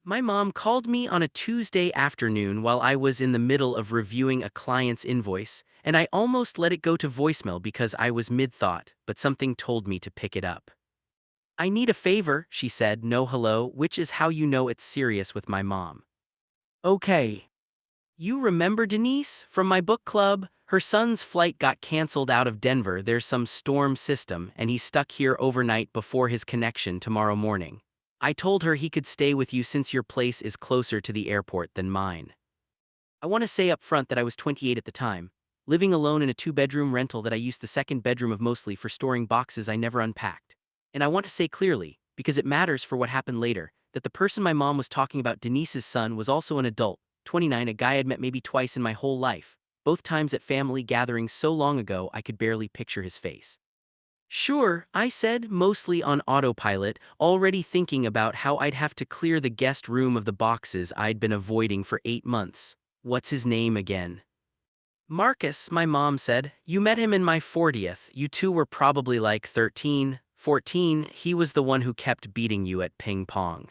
My mom called me on a Tuesday afternoon while I was in the middle of reviewing a client's invoice, and I almost let it go to voicemail because I was mid-thought, but something told me to pick it up. "I need a favor," she said, no hello, which is how you know it's serious with my mom. "Okay. You remember Denise from my book club? Her son's flight got canceled out of Denver. There's some storm system, and he's stuck here overnight before his connection tomorrow morning. I told her he could stay with you since your place is closer to the airport than mine." I want to say up front that I was 28 at the time, living alone in a two-bedroom rental that I used the second bedroom of mostly for storing boxes I never unpacked. And I want to say clearly, because it matters for what happened later, that the person my mom was talking about, Denise's son, was also an adult, 29, a guy I'd met maybe twice in my whole life, both times at family gatherings so long ago I could barely picture his face. "Sure," I said, mostly on autopilot, already thinking about how I'd have to clear the guest room of the boxes I'd been avoiding for 8 months. "What's his name again?" "Marcus," my mom said. "You met him in my 40th. You two were probably like 13, 14. He was the one who kept beating you at ping pong."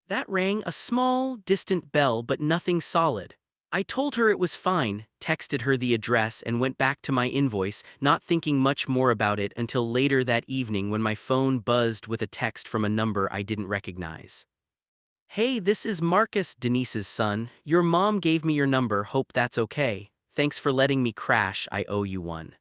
That rang a small, distant bell, but nothing solid. I told her it was fine, texted her the address, and went back to my invoice, not thinking much more about it until later that evening when my phone buzzed with a text from a number I didn't recognize. "Hey, this is Marcus, Denise's son. Your mom gave me your number, hope that's okay. Thanks for letting me crash, I owe you one."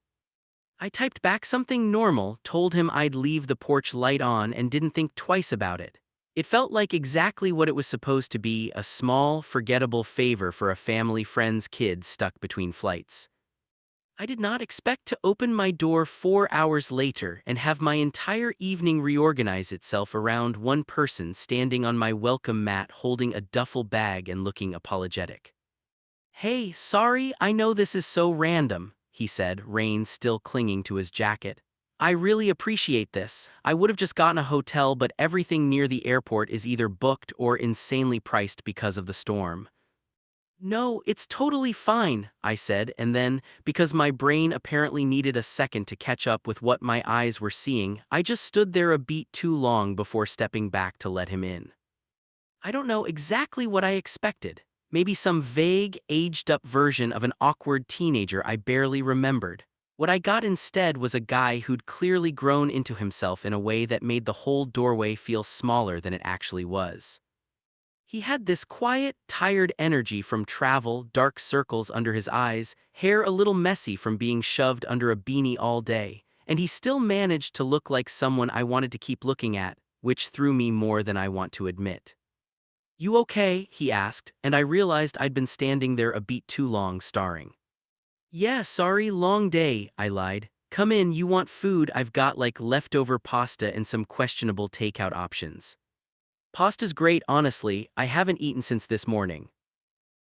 I typed back something normal, told him I'd leave the porch light on, and didn't think twice about it. It felt like exactly what it was supposed to be, a small, forgettable favor for a family friend's kid stuck between flights. I did not expect to open my door 4 hours later and have my entire evening reorganize itself around one person standing on my welcome mat holding a duffel bag and looking apologetic. "Hey, sorry, I know this is so random," he said, rain still clinging to his jacket. "I really appreciate this. I would have just gotten a hotel, but everything near the airport is either booked or insanely priced because of the storm." "No, it's totally fine," I said, and then, because my brain apparently needed a second to catch up with what my eyes were seeing, I just stood there a beat too long before stepping back to let him in. I don't know exactly what I expected. Maybe some vague, aged-up version of an awkward teenager I barely remembered. What I got instead was a guy who'd clearly grown into himself in a way that made the whole doorway feel smaller than it actually was. He had this quiet, tired energy from travel, dark circles under his eyes, hair a little messy from being shoved under a beanie all day, and he still managed to look like someone I wanted to keep looking at, which threw me more than I want to admit. "You okay?" he asked, and I realized I'd been standing there a beat too long staring. "Yeah, sorry, long day," I lied. "Come in, you want food? I've got like leftover pasta and some questionable takeout options." "Pasta's great, honestly. I haven't eaten since this morning."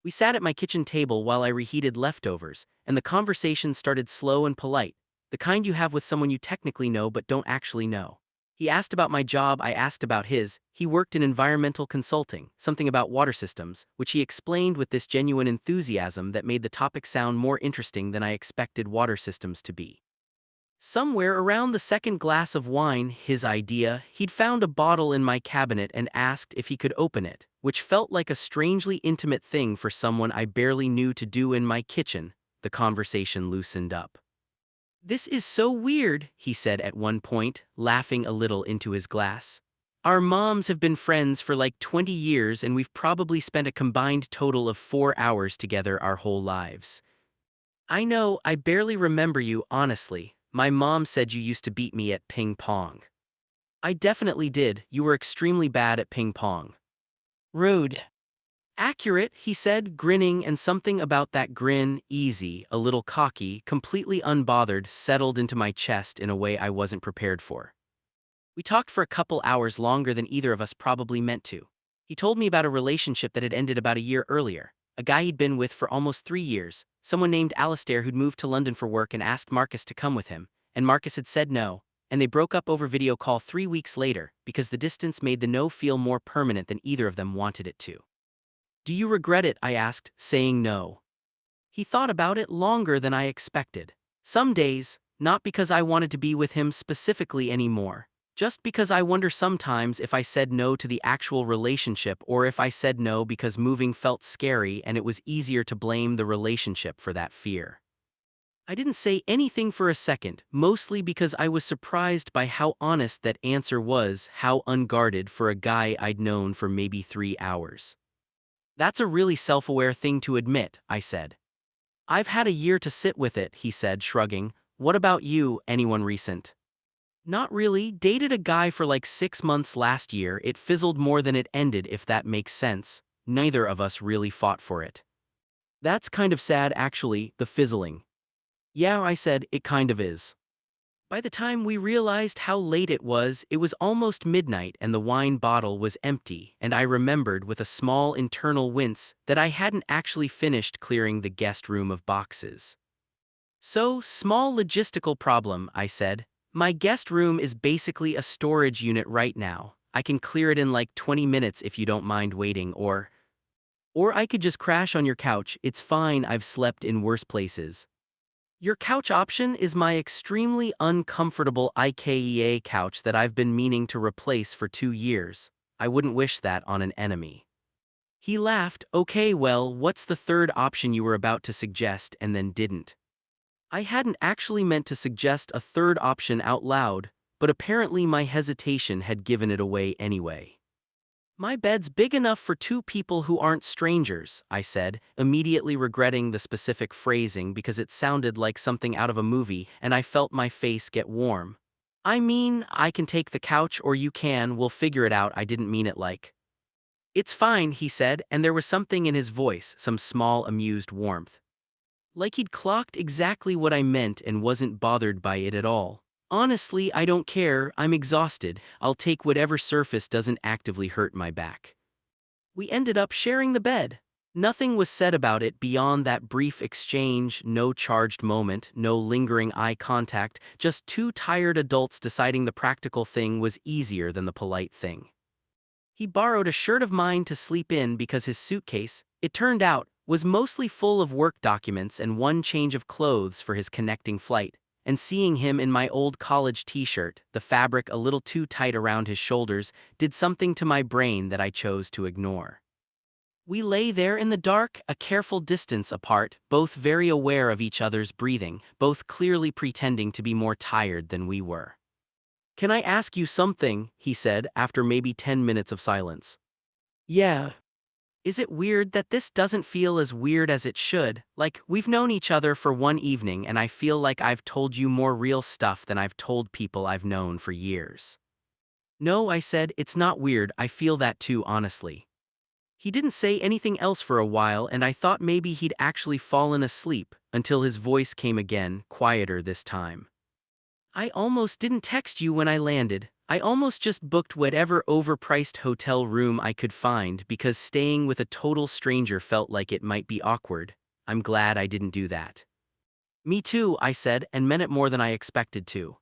We sat at my kitchen table while I reheated leftovers, and the conversation started slow and polite, the kind you have with someone you technically know but don't actually know. He asked about my job, I asked about his. He worked in environmental consulting, something about water systems, which he explained with this genuine enthusiasm that made the topic sound more interesting than I expected water systems to be. Somewhere around the second glass of wine, his idea, he'd found a bottle in my cabinet and asked if he could open it, which felt like a strangely intimate thing for someone I barely knew to do in my kitchen. The conversation loosened up. "This is so weird," he said at one point, laughing a little into his glass. "Our moms have been friends for like 20 years and we've probably spent a combined total of 4 hours together our whole lives. I know, I barely remember you, honestly. My mom said you used to beat me at ping pong." "I definitely did. You were extremely bad at ping pong." "Rude." "Accurate," he said, grinning, and something about that grin, easy, a little cocky, completely unbothered, settled into my chest in a way I wasn't prepared for. We talked for a couple hours, longer than either of us probably meant to. He told me about a relationship that had ended about a year earlier, a guy he'd been with for almost 3 years, someone named Alistair who'd moved to London for work and asked Marcus to come with him, and Marcus had said no, and they broke up over video call 3 weeks later because the distance made the no feel more permanent than either of them wanted it to. "Do you regret it?" I asked, saying no. He thought about it longer than I expected. "Some days, not because I wanted to be with him specifically anymore." Just because I wonder sometimes if I said no to the actual relationship or if I said no because moving felt scary and it was easier to blame the relationship for that fear. I didn't say anything for a second, mostly because I was surprised by how honest that answer was, how unguarded for a guy I'd known for maybe 3 hours. That's a really self-aware thing to admit, I said. I've had a year to sit with it, he said, shrugging. What about you, anyone recent? Not really, dated a guy for like 6 months last year. It fizzled more than it ended, if that makes sense. Neither of us really fought for it. That's kind of sad actually, the fizzling. Yeah, I said, it kind of is. By the time we realized how late it was almost midnight and the wine bottle was empty, and I remembered with a small internal wince that I hadn't actually finished clearing the guest room of boxes. So, small logistical problem, I said. My guest room is basically a storage unit right now. I can clear it in like 20 minutes if you don't mind waiting, or I could just crash on your couch. It's fine, I've slept in worse places. Your couch option is my extremely uncomfortable IKEA couch that I've been meaning to replace for 2 years. I wouldn't wish that on an enemy. He laughed. Okay, well, what's the third option you were about to suggest and then didn't? I hadn't actually meant to suggest a third option out loud, but apparently my hesitation had given it away anyway. My bed's big enough for two people who aren't strangers, I said, immediately regretting the specific phrasing because it sounded like something out of a movie and I felt my face get warm. I mean, I can take the couch or you can, we'll figure it out. I didn't mean it like. It's fine, he said, and there was something in his voice, some small amused warmth. Like he'd clocked exactly what I meant and wasn't bothered by it at all. Honestly, I don't care, I'm exhausted, I'll take whatever surface doesn't actively hurt my back. We ended up sharing the bed. Nothing was said about it beyond that brief exchange, no charged moment, no lingering eye contact, just two tired adults deciding the practical thing was easier than the polite thing. He borrowed a shirt of mine to sleep in because his suitcase, it turned out, was mostly full of work documents and one change of clothes for his connecting flight. And seeing him in my old college t-shirt, the fabric a little too tight around his shoulders, did something to my brain that I chose to ignore. We lay there in the dark, a careful distance apart, both very aware of each other's breathing, both clearly pretending to be more tired than we were. Can I ask you something? He said, after maybe 10 minutes of silence. Yeah. Is it weird that this doesn't feel as weird as it should? Like, we've known each other for one evening and I feel like I've told you more real stuff than I've told people I've known for years. No, I said, it's not weird, I feel that too, honestly. He didn't say anything else for a while and I thought maybe he'd actually fallen asleep, until his voice came again, quieter this time. I almost didn't text you when I landed. I almost just booked whatever overpriced hotel room I could find because staying with a total stranger felt like it might be awkward. I'm glad I didn't do that. Me too, I said, and meant it more than I expected to.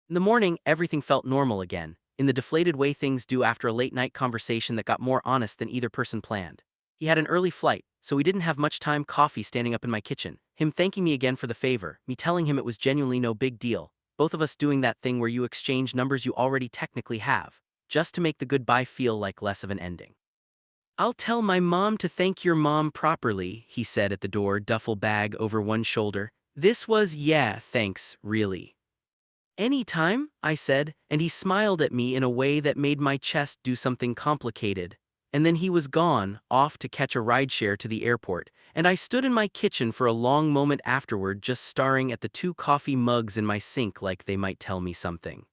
In the morning, everything felt normal again, in the deflated way things do after a late-night conversation that got more honest than either person planned. He had an early flight, so we didn't have much time. Coffee standing up in my kitchen, him thanking me again for the favor, me telling him it was genuinely no big deal. Both of us doing that thing where you exchange numbers you already technically have, just to make the goodbye feel like less of an ending. I'll tell my mom to thank your mom properly, he said at the door, duffel bag over one shoulder. This was, yeah, thanks, really. Anytime, I said, and he smiled at me in a way that made my chest do something complicated. And then he was gone, off to catch a rideshare to the airport, and I stood in my kitchen for a long moment afterward just staring at the two coffee mugs in my sink like they might tell me something.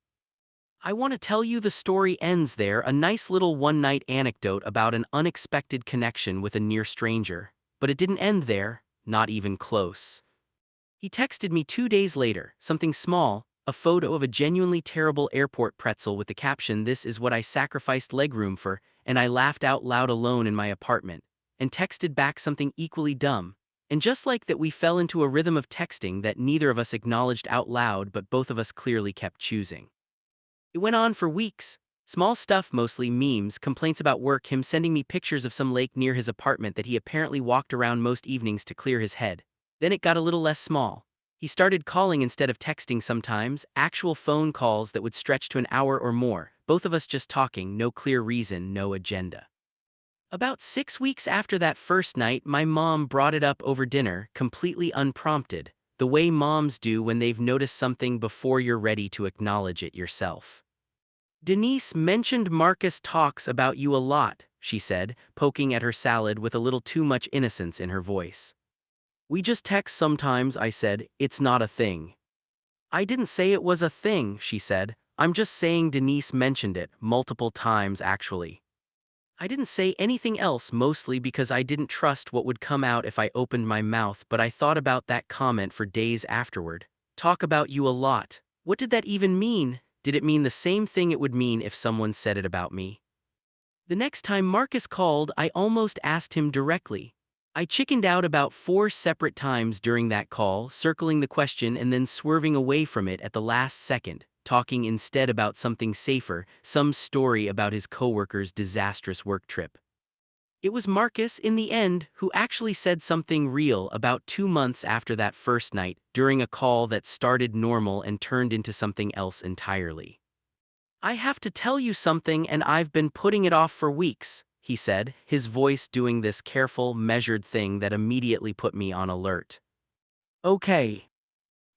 I want to tell you the story ends there, a nice little one-night anecdote about an unexpected connection with a near stranger. But it didn't end there, not even close. He texted me 2 days later, something small, a photo of a genuinely terrible airport pretzel with the caption, "This is what I sacrificed legroom for," and I laughed out loud alone in my apartment, and texted back something equally dumb. And just like that, we fell into a rhythm of texting that neither of us acknowledged out loud but both of us clearly kept choosing. It went on for weeks. Small stuff, mostly memes, complaints about work, him sending me pictures of some lake near his apartment that he apparently walked around most evenings to clear his head. Then it got a little less small. He started calling instead of texting sometimes, actual phone calls that would stretch to an hour or more, both of us just talking, no clear reason, no agenda. About 6 weeks after that first night, my mom brought it up over dinner, completely unprompted, the way moms do when they've noticed something before you're ready to acknowledge it yourself. Denise mentioned Marcus talks about you a lot, she said, poking at her salad with a little too much innocence in her voice. We just text sometimes, I said, it's not a thing. I didn't say it was a thing, she said, I'm just saying Denise mentioned it, multiple times actually. I didn't say anything else mostly because I didn't trust what would come out if I opened my mouth, but I thought about that comment for days afterward. Talk about you a lot. What did that even mean? Did it mean the same thing it would mean if someone said it about me? The next time Marcus called, I almost asked him directly. I chickened out about 4 separate times during that call, circling the question and then swerving away from it at the last second, talking instead about something safer, some story about his coworker's disastrous work trip. It was Marcus, in the end, who actually said something real about 2 months after that first night, during a call that started normal and turned into something else entirely. I have to tell you something, and I've been putting it off for weeks, he said, his voice doing this careful, measured thing that immediately put me on alert. Okay.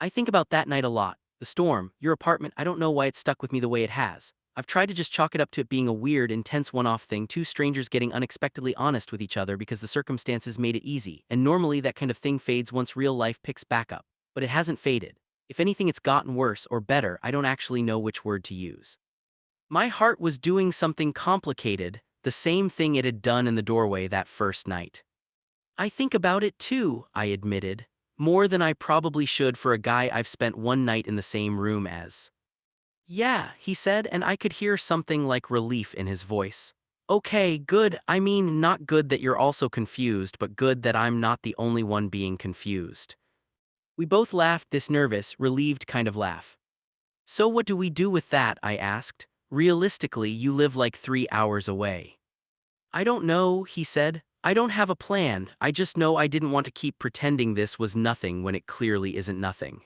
I think about that night a lot. The storm, your apartment, I don't know why it stuck with me the way it has. I've tried to just chalk it up to it being a weird, intense one-off thing, two strangers getting unexpectedly honest with each other because the circumstances made it easy, and normally that kind of thing fades once real life picks back up. But it hasn't faded. If anything, it's gotten worse or better, I don't actually know which word to use. My heart was doing something complicated, the same thing it had done in the doorway that first night. I think about it too, I admitted. More than I probably should for a guy I've spent one night in the same room as. Yeah, he said, and I could hear something like relief in his voice. Okay, good. I mean, not good that you're also confused, but good that I'm not the only one being confused. We both laughed, this nervous, relieved kind of laugh. So what do we do with that? I asked. Realistically, you live like 3 hours away. I don't know, he said. I don't have a plan, I just know I didn't want to keep pretending this was nothing when it clearly isn't nothing.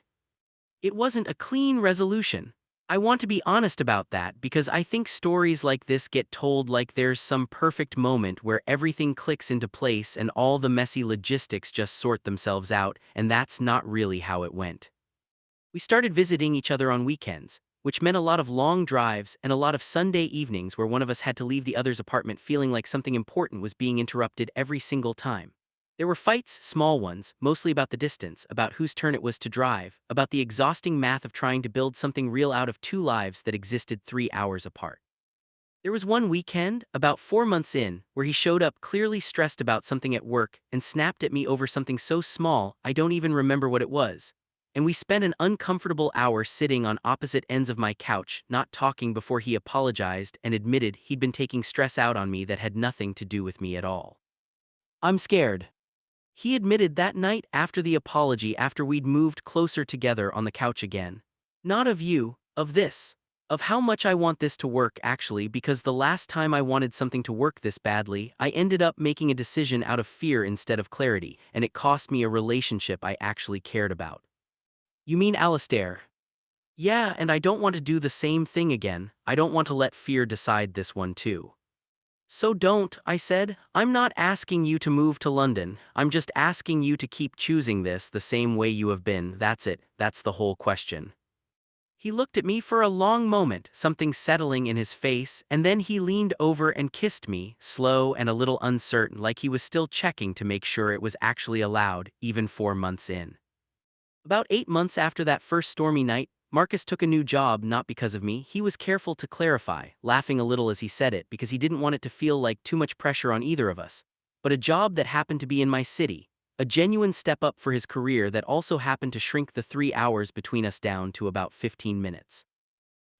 It wasn't a clean resolution. I want to be honest about that because I think stories like this get told like there's some perfect moment where everything clicks into place and all the messy logistics just sort themselves out, and that's not really how it went. We started visiting each other on weekends, which meant a lot of long drives and a lot of Sunday evenings where one of us had to leave the other's apartment feeling like something important was being interrupted every single time. There were fights, small ones, mostly about the distance, about whose turn it was to drive, about the exhausting math of trying to build something real out of 2 lives that existed 3 hours apart. There was one weekend, about 4 months in, where he showed up clearly stressed about something at work and snapped at me over something so small I don't even remember what it was. And we spent an uncomfortable hour sitting on opposite ends of my couch, not talking before he apologized and admitted he'd been taking stress out on me that had nothing to do with me at all. I'm scared. He admitted that night after the apology, after we'd moved closer together on the couch again. Not of you, of this. Of how much I want this to work actually, because the last time I wanted something to work this badly, I ended up making a decision out of fear instead of clarity, and it cost me a relationship I actually cared about. You mean Alistair? Yeah, and I don't want to do the same thing again. I don't want to let fear decide this one too. So don't, I said. I'm not asking you to move to London. I'm just asking you to keep choosing this the same way you have been. That's it. That's the whole question. He looked at me for a long moment, something settling in his face, and then he leaned over and kissed me, slow and a little uncertain, like he was still checking to make sure it was actually allowed, even 4 months in. About 8 months after that first stormy night, Marcus took a new job, not because of me. He was careful to clarify, laughing a little as he said it because he didn't want it to feel like too much pressure on either of us. But a job that happened to be in my city, a genuine step up for his career that also happened to shrink the 3 hours between us down to about 15 minutes.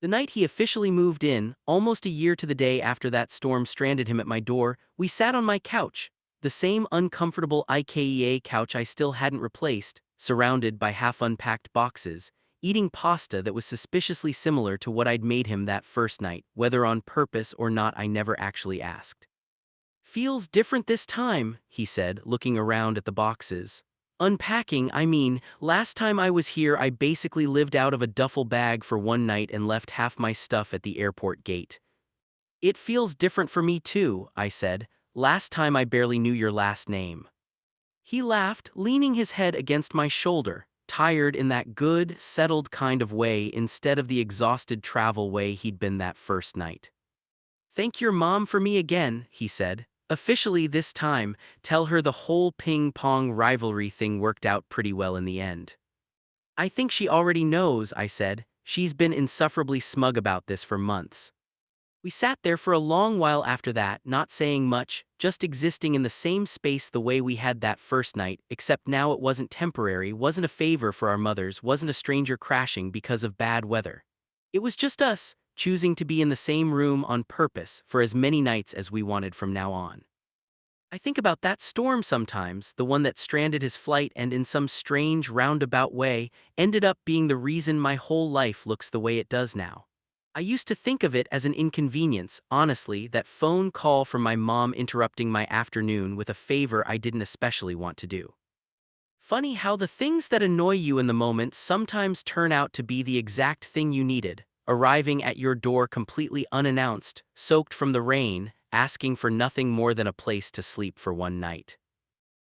The night he officially moved in, almost a year to the day after that storm stranded him at my door, we sat on my couch, the same uncomfortable IKEA couch I still hadn't replaced, surrounded by half-unpacked boxes, eating pasta that was suspiciously similar to what I'd made him that first night, whether on purpose or not I never actually asked. Feels different this time, he said, looking around at the boxes. Unpacking, I mean, last time I was here I basically lived out of a duffel bag for one night and left half my stuff at the airport gate. It feels different for me too, I said. Last time I barely knew your last name. He laughed, leaning his head against my shoulder, tired in that good, settled kind of way instead of the exhausted travel way he'd been that first night. Thank your mom for me again, he said. Officially this time, tell her the whole ping-pong rivalry thing worked out pretty well in the end. I think she already knows, I said. She's been insufferably smug about this for months. We sat there for a long while after that, not saying much, just existing in the same space the way we had that first night, except now it wasn't temporary, wasn't a favor for our mothers, wasn't a stranger crashing because of bad weather. It was just us, choosing to be in the same room on purpose for as many nights as we wanted from now on. I think about that storm sometimes, the one that stranded his flight and in some strange roundabout way ended up being the reason my whole life looks the way it does now. I used to think of it as an inconvenience, honestly, that phone call from my mom interrupting my afternoon with a favor I didn't especially want to do. Funny how the things that annoy you in the moment sometimes turn out to be the exact thing you needed, arriving at your door completely unannounced, soaked from the rain, asking for nothing more than a place to sleep for one night.